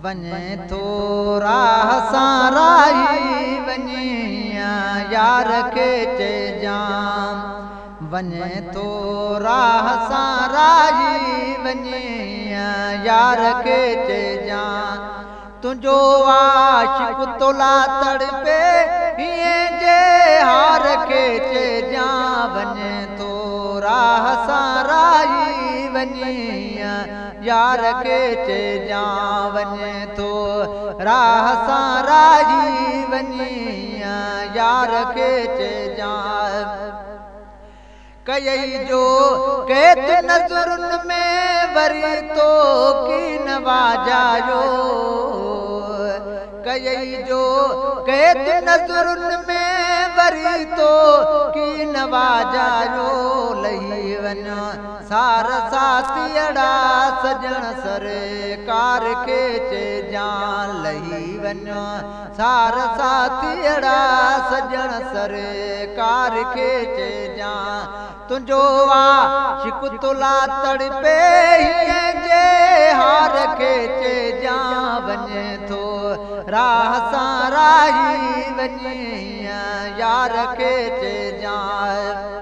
वञे थो राह सां राही वञे यार खे चइजां वञे थो राह सां राही वञे यार खे चइजां तुंहिंजो आशिक़ तोला तड़पे हीअं जे हार खे चइजां वञे थो राह सां राही वञे यार खे चइजां वञे थो राह सां राही वञे यार खे चइजां कयई जो कैद नज़रुनि में वरी तो की नवाजायो कयई जो कैद नज़रुनि में वरी तो की नवाजायो लही वञो सार साथियड़ा सजण सरकार खे चइजां लही वञो सार साथियड़ा सजण सरकार खे चइजां तुंहिंजो आशिक़ तोला तड़पे हीअं जे हार खे चइजां वञे थो राह सां राही वञे यार खे चइजां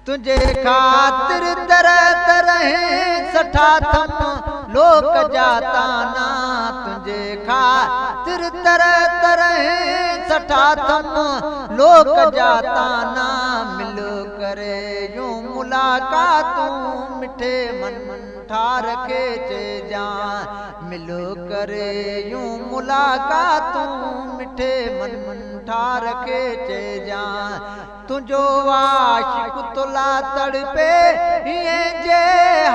तुझे खातिर तरह तरह सठा थम लोक जाता ना तुझे खातिर तरह तरह सठा थम लोक जाता ना मिल करे यूं मुलाकातूं मिठे मन ठार खे चइजां मिल करे यूं मुलाकातूं मिठे मन ठार खे चइजां तुंहिंजो आशिक़ तोला तड़पे हीअं जे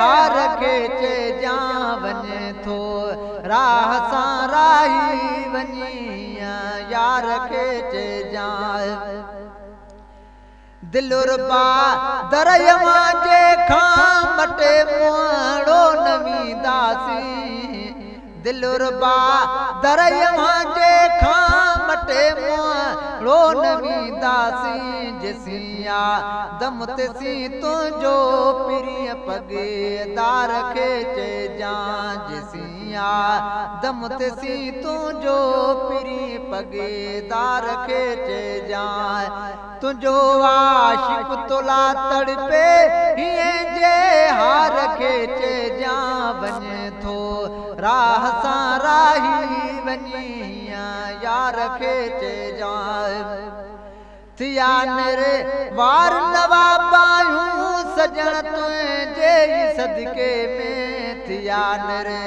हार खे चइजां वञे थो राह सां राही वञे यार खे चइजां दिलरुबा दरयवा जे खां मटे मुआड़ो नवींदासीं दिलरुबा दरयवा जे खां मटे मुआड़ो नवींदासीं जसिया दम तेसी तुंहिंजो प्रिय पगेदार खे चइजां जसिया दम तेसी तुंहिंजो प्रिय पगेदार खे चइजां तुंहिंजो आशिक़ तोला तड़पे हीअं जे हार खे चइजां वञे थो राह सां राही वञे यार खे चइजां थिया निरे वार नवाबायूं सजण तुंहिंजे सदके में थिया निरे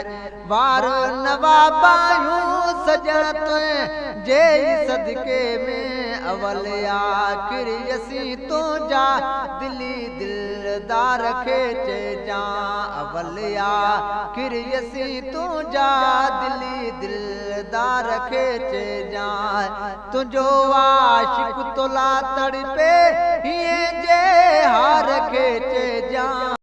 वार नवाबायूं सजण तुंहिंजे सदके में अवल आखिर असीं तुंहिंजा दिली दिलदार खे चइजां अवल आखिर असीं तुंहिंजा दिली दिलदार खे चइजां तुंहिंजो आशिक़ तोला तड़पे हीअं जे हार खे चइजां